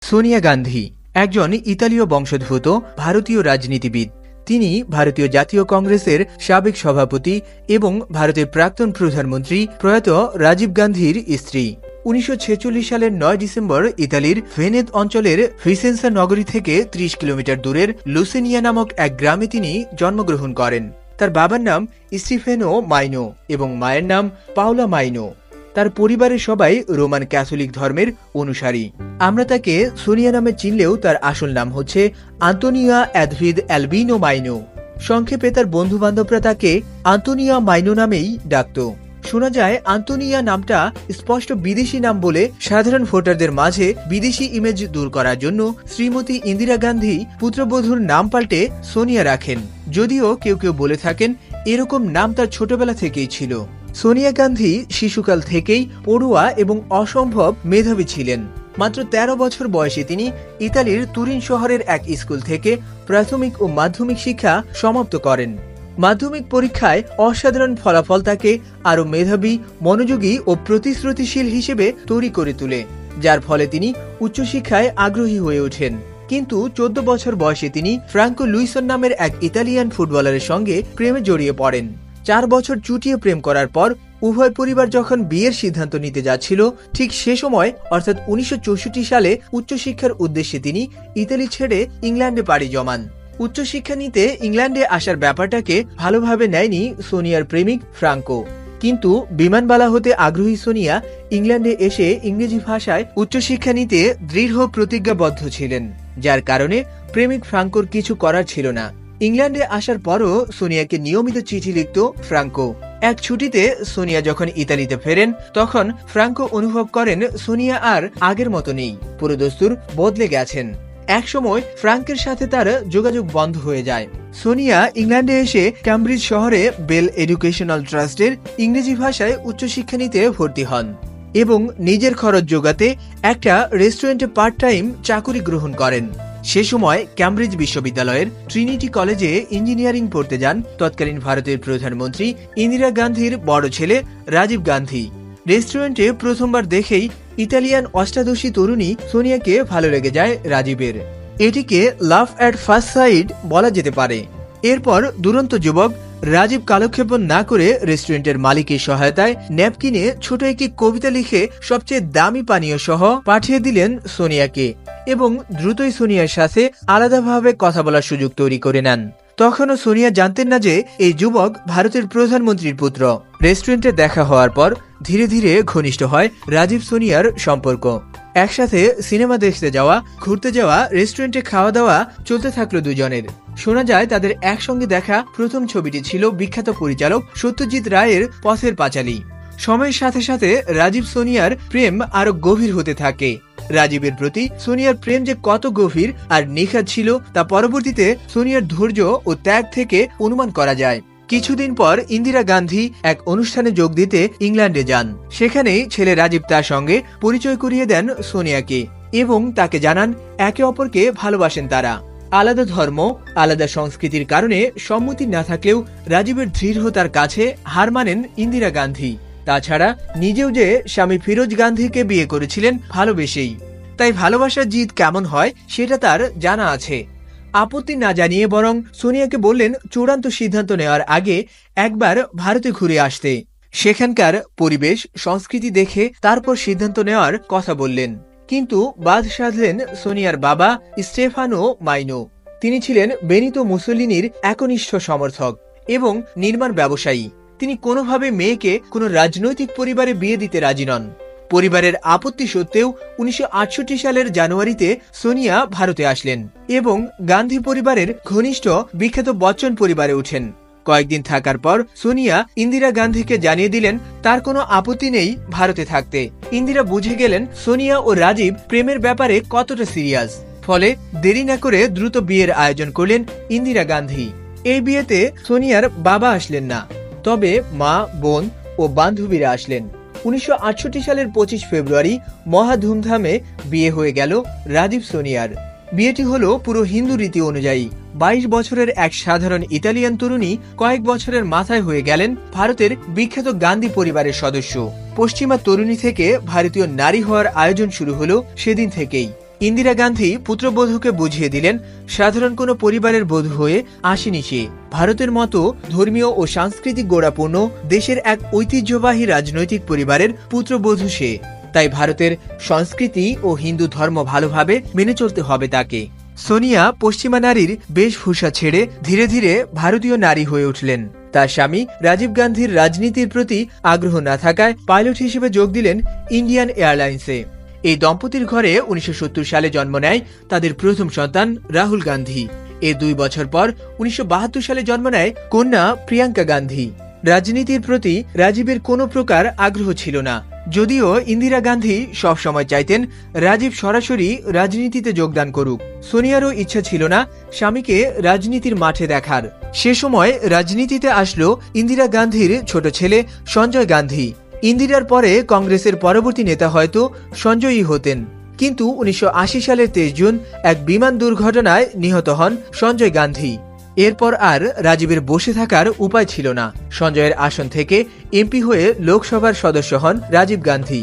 সোনিয়া গান্ধী একজন ইতালীয় বংশোদ্ভূত ভারতীয় রাজনীতিবিদ। তিনি ভারতীয় জাতীয় কংগ্রেসের সাবেক সভাপতি এবং ভারতের প্রাক্তন প্রধানমন্ত্রী প্রয়াত রাজীব গান্ধীর স্ত্রী। 1946 সালের 9 ডিসেম্বর ইতালির ভেনেত অঞ্চলের ভিসেন্সা নগরী থেকে 30 কিলোমিটার দূরের লুসেনিয়া নামক এক গ্রামে তিনি জন্মগ্রহণ করেন। তার বাবার নাম স্টিফেনো মাইনো এবং মায়ের নাম পাওলা মাইনো। তার পরিবারের সবাই রোমান ক্যাথলিক ধর্মের অনুসারী। আমরা তাকে সোনিয়া নামে চিনলেও তার আসল নাম হচ্ছে আন্তোনিয়া এডভিদ অ্যালবিনো মাইনো। সংক্ষেপে তার বন্ধু বান্ধবরা তাকে আন্তোনিয়া মাইনো নামেই ডাকত। শোনা যায় আন্তোনিয়া নামটা স্পষ্ট বিদেশি নাম বলে সাধারণ ভোটারদের মাঝে বিদেশি ইমেজ দূর করার জন্য শ্রীমতী ইন্দিরা গান্ধী পুত্রবধূর নাম পাল্টে সোনিয়া রাখেন। যদিও কেউ কেউ বলে থাকেন এরকম নাম তার ছোটবেলা থেকেই ছিল। সোনিয়া গান্ধী শিশুকাল থেকেই পড়ুয়া এবং অসম্ভব মেধাবী ছিলেন। মাত্র 13 বছর বয়সে তিনি ইতালির তুরিন শহরের এক স্কুল থেকে প্রাথমিক ও মাধ্যমিক শিক্ষা সমাপ্ত করেন। মাধ্যমিক পরীক্ষায় অসাধারণ ফলাফল তাকে আরো মেধাবী, মনোযোগী ও প্রতিশ্রুতিশীল হিসেবে তৈরি করে তোলে, যার ফলে তিনি উচ্চশিক্ষায় আগ্রহী হয়ে ওঠেন। কিন্তু 14 বছর বয়সে তিনি ফ্রাঙ্কো লুইসন নামের এক ইতালিয়ান ফুটবলারের সঙ্গে প্রেমে জড়িয়ে পড়েন। 4 বছর চুটিয়ে প্রেম করার পর উভয় পরিবার যখন বিয়ের সিদ্ধান্ত নিতে যাচ্ছিল, ঠিক সে সময় অর্থাৎ 1964 সালে উচ্চশিক্ষার উদ্দেশ্যে তিনি ইতালি ছেড়ে ইংল্যান্ডে পাড়ি জমান। উচ্চশিক্ষা নিতে ইংল্যান্ডে আসার ব্যাপারটাকে ভালোভাবে নেয়নি সোনিয়ার প্রেমিক ফ্রাঙ্কো। কিন্তু বিমানবালা হতে আগ্রহী সোনিয়া ইংল্যান্ডে এসে ইংরেজি ভাষায় উচ্চশিক্ষা নিতে দৃঢ় প্রতিজ্ঞাবদ্ধ ছিলেন, যার কারণে প্রেমিক ফ্রাঙ্কোর কিছু করার ছিল না। ইংল্যান্ডে আসার পরও সোনিয়াকে নিয়মিত চিঠি লিখত ফ্রাঙ্কো। এক ছুটিতে সোনিয়া যখন ইতালিতে ফেরেন, তখন ফ্রাঙ্কো অনুভব করেন সোনিয়া আর আগের মতো নেই, পুরোদস্তুর বদলে গেছেন। এক সময় ফ্রাঙ্কের সাথে তার যোগাযোগ বন্ধ হয়ে যায়। সোনিয়া ইংল্যান্ডে এসে ক্যামব্রিজ শহরে বেল এডুকেশনাল ট্রাস্টের ইংরেজি ভাষায় উচ্চশিক্ষা নিতে ভর্তি হন এবং নিজের খরচ যোগাতে একটা রেস্টুরেন্টে পার্ট টাইম চাকুরি গ্রহণ করেন। সে সময় ক্যামব্রিজ বিশ্ববিদ্যালয়ের ট্রিনিটি কলেজে ইঞ্জিনিয়ারিং পড়তে যান তৎকালীন ভারতের প্রধানমন্ত্রী ইন্দিরা গান্ধীর বড় ছেলে রাজীব গান্ধী। রেস্টুরেন্টে প্রথমবার দেখেই ইতালিয়ান অষ্টাদশী তরুণী সোনিয়াকে ভালো লেগে যায় রাজীবের। এটিকে লাভ অ্যাট ফার্স্ট সাইট বলা যেতে পারে। এরপর দুরন্ত যুবক রাজীব কালক্ষেপণ না করে রেস্টুরেন্টের মালিকের সহায়তায় ন্যাপকিনে ছোট একটি কবিতা লিখে সবচেয়ে দামি পানীয় সহ পাঠিয়ে দিলেন সোনিয়াকে এবং দ্রুতই সোনিয়ার সাথে আলাদাভাবে কথা বলার সুযোগ তৈরি করে নেন। তখনও সোনিয়া জানতেন না যে এই যুবক ভারতের প্রধানমন্ত্রীর পুত্র। রেস্টুরেন্টে দেখা হওয়ার পর ধীরে ধীরে ঘনিষ্ঠ হয় রাজীব সোনিয়ার সম্পর্ক। একসাথে সিনেমা দেখতে যাওয়া, ঘুরতে যাওয়া, রেস্টুরেন্টে খাওয়া দাওয়া চলতে থাকলো দুজনের। শোনা যায় তাদের একসঙ্গে দেখা প্রথম ছবিটি ছিল বিখ্যাত পরিচালক সত্যজিৎ রায়ের পথের পাঁচালী। সময়ের সাথে সাথে রাজীব সোনিয়ার প্রেম আরো গভীর হতে থাকে। রাজীবের প্রতি সোনিয়ার প্রেম যে কত গভীর আর নিখাদ ছিল তা পরবর্তীতে সোনিয়ার ধৈর্য ও ত্যাগ থেকে অনুমান করা যায়। কিছুদিন পর ইন্দিরা গান্ধী এক অনুষ্ঠানে যোগ দিতে ইংল্যান্ডে যান। সেখানেই ছেলে রাজীব তার সঙ্গে পরিচয় করিয়ে দেন সোনিয়াকে এবং তাকে জানান একে অপরকে ভালোবাসেন তারা। আলাদা ধর্ম, আলাদা সংস্কৃতির কারণে সম্মতি না থাকলেও রাজীবের দৃঢ়তার কাছে হার মানেন ইন্দিরা গান্ধী। তাছাড়া নিজেও যে স্বামী ফিরোজ গান্ধীকে বিয়ে করেছিলেন ভালোবেসেই, তাই ভালোবাসার জিদ কেমন হয় সেটা তার জানা আছে। আপত্তি না জানিয়ে বরং সোনিয়াকে বললেন চূড়ান্ত সিদ্ধান্ত নেওয়ার আগে একবার ভারতে ঘুরে আসতে। সেখানকার পরিবেশ সংস্কৃতি দেখে তারপর সিদ্ধান্ত নেওয়ার কথা বললেন। কিন্তু বাদ সাধলেন সোনিয়ার বাবা স্টেফানো মাইনো। তিনি ছিলেন বেনিতো মুসোলিনির একনিষ্ঠ সমর্থক এবং নির্মাণ ব্যবসায়ী। তিনি কোনোভাবে মেয়েকে কোনো রাজনৈতিক পরিবারে বিয়ে দিতে রাজি নন। পরিবারের আপত্তি সত্ত্বেও 1968 সালের জানুয়ারিতে সোনিয়া ভারতে আসলেন এবং গান্ধী পরিবারের ঘনিষ্ঠ বিখ্যাত বচ্চন পরিবারে উঠেন। কয়েকদিন থাকার পর সোনিয়া ইন্দিরা গান্ধীকে জানিয়ে দিলেন তার কোনো আপত্তি নেই ভারতে থাকতে। ইন্দিরা বুঝে গেলেন সোনিয়া ও রাজীব প্রেমের ব্যাপারে কতটা সিরিয়াস। ফলে দেরি না করে দ্রুত বিয়ের আয়োজন করলেন ইন্দিরা গান্ধী। এই বিয়েতে সোনিয়ার বাবা আসলেন না, তবে মা, বোন ও বান্ধবীরা আসলেন। 1968 সালের 25 ফেব্রুয়ারি মহা ধুমধামে বিয়ে হয়ে গেল রাজীব সোনিয়ার। বিয়েটি হলো পুরো হিন্দু রীতি অনুযায়ী। 22 বছরের এক সাধারণ ইতালিয়ান তরুণী কয়েক বছরের মাথায় হয়ে গেলেন ভারতের বিখ্যাত গান্ধী পরিবারের সদস্য। পশ্চিমা তরুণী থেকে ভারতীয় নারী হওয়ার আয়োজন শুরু হলো সেদিন থেকেই। ইন্দিরা গান্ধী পুত্রবধূকে বুঝিয়ে দিলেন সাধারণ কোনো পরিবারের বধূ হয়ে আসেনি সে। ভারতের মতো ধর্মীয় ও সাংস্কৃতিক গোড়াপূর্ণ দেশের এক ঐতিহ্যবাহী রাজনৈতিক পরিবারের পুত্রবধূ সে। তাই ভারতের সংস্কৃতি ও হিন্দু ধর্ম ভালোভাবে মেনে চলতে হবে তাকে। সোনিয়া পশ্চিমা নারীর বেশভূষা ছেড়ে ধীরে ধীরে ভারতীয় নারী হয়ে উঠলেন। তার স্বামী রাজীব গান্ধীর রাজনীতির প্রতি আগ্রহ না থাকায় পাইলট হিসেবে যোগ দিলেন ইন্ডিয়ান এয়ারলাইন্সে। এই দম্পতির ঘরে 1970 সালে জন্ম নেয় তাদের প্রথম সন্তান রাহুল গান্ধী। এর 2 বছর পর 1972 সালে জন্ম নেয় কন্যা প্রিয়াঙ্কা গান্ধী। রাজনীতির প্রতি রাজীবের কোনো প্রকার আগ্রহ ছিল না, যদিও ইন্দিরা গান্ধী সবসময় চাইতেন রাজীব সরাসরি রাজনীতিতে যোগদান করুক। সোনিয়ারও ইচ্ছা ছিল না স্বামীকে রাজনীতির মাঠে দেখার। সে সময় রাজনীতিতে আসলো ইন্দিরা গান্ধীর ছোট ছেলে সঞ্জয় গান্ধী। ইন্দিরার পরে কংগ্রেসের পরবর্তী নেতা হয়তো সঞ্জয়ই হতেন, কিন্তু 1980 সালের 23 জুন এক বিমান দুর্ঘটনায় নিহত হন সঞ্জয় গান্ধী। এরপর আর রাজীবের বসে থাকার উপায় ছিল না। সঞ্জয়ের আসন থেকে এমপি হয়ে লোকসভার সদস্য হন রাজীব গান্ধী।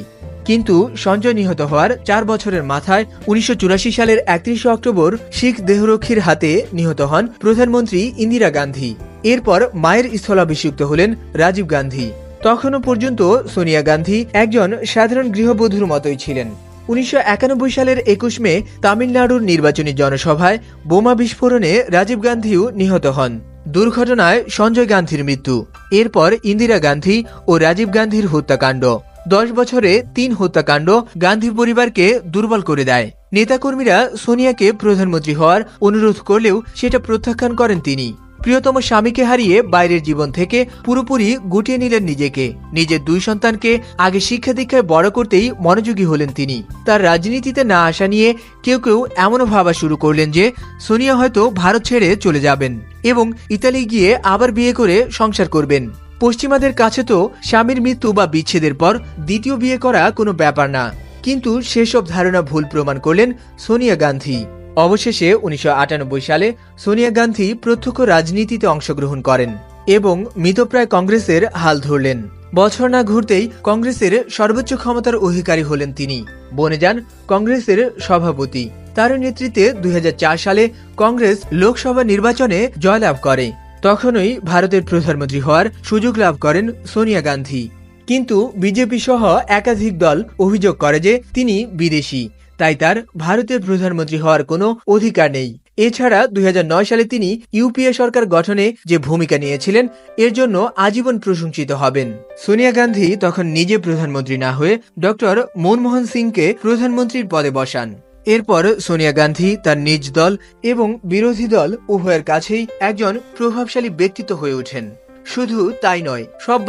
কিন্তু সঞ্জয় নিহত হওয়ার 4 বছরের মাথায় 1984 সালের 31 অক্টোবর শিখ দেহরক্ষীর হাতে নিহত হন প্রধানমন্ত্রী ইন্দিরা গান্ধী। এরপর মায়ের স্থলাভিষিক্ত হলেন রাজীব গান্ধী। তখনও পর্যন্ত সোনিয়া গান্ধী একজন সাধারণ গৃহবধূর মতোই ছিলেন। 1991 সালের 21 মে তামিলনাড়ুর নির্বাচনী জনসভায় বোমা বিস্ফোরণে রাজীব গান্ধীও নিহত হন। দুর্ঘটনায় সঞ্জয় গান্ধীর মৃত্যু। এরপর ইন্দিরা গান্ধী ও রাজীব গান্ধীর হত্যাকাণ্ড। 10 বছরে 3 হত্যাকাণ্ড গান্ধী পরিবারকে দুর্বল করে দেয়। নেতাকর্মীরা সোনিয়াকে প্রধানমন্ত্রী হওয়ার অনুরোধ করলেও সেটা প্রত্যাখ্যান করেন তিনি। প্রিয়তম স্বামীকে হারিয়ে বাইরের জীবন থেকে পুরোপুরি গুটিয়ে নিলেন নিজেকে। নিজের 2 সন্তানকে আগে শিক্ষা দীক্ষায় বড় করতেই মনোযোগী হলেন তিনি। তার রাজনীতিতে না আসা নিয়ে কেউ কেউ এমনও ভাবা শুরু করলেন যে সোনিয়া হয়তো ভারত ছেড়ে চলে যাবেন এবং ইতালি গিয়ে আবার বিয়ে করে সংসার করবেন। পশ্চিমাদের কাছে তো স্বামীর মৃত্যু বা বিচ্ছেদের পর দ্বিতীয় বিয়ে করা কোনো ব্যাপার না, কিন্তু সেসব ধারণা ভুল প্রমাণ করলেন সোনিয়া গান্ধী। অবশেষে 1998 সালে সোনিয়া গান্ধী প্রত্যক্ষ রাজনীতিতে অংশগ্রহণ করেন এবং মৃতপ্রায় কংগ্রেসের হাল ধরলেন। বছর না ঘুরতেই কংগ্রেসের সর্বোচ্চ ক্ষমতার অধিকারী হলেন তিনি, বনে যান কংগ্রেসের সভাপতি। তার নেতৃত্বে 2004 সালে কংগ্রেস লোকসভা নির্বাচনে জয়লাভ করে। তখনই ভারতের প্রধানমন্ত্রী হওয়ার সুযোগ লাভ করেন সোনিয়া গান্ধী। কিন্তু বিজেপি সহ একাধিক দল অভিযোগ করে যে তিনি বিদেশি, তাই তার ভারতের প্রধানমন্ত্রী হওয়ার কোনো অধিকার নেই। এছাড়া 2009 সালে তিনি ইউপিএ সরকার গঠনে যে ভূমিকা নিয়েছিলেন এর জন্য আজীবন প্রশংসিত হবেন। সোনিয়া গান্ধী তখন নিজে প্রধানমন্ত্রী না হয়ে ডক্টর মনমোহন সিংকে প্রধানমন্ত্রীর পদে বসান। এরপর সোনিয়া গান্ধী তার নিজ দল এবং বিরোধী দল উভয়ের কাছেই একজন প্রভাবশালী ব্যক্তিত্ব হয়ে ওঠেন। শুধু তাই নয়, সব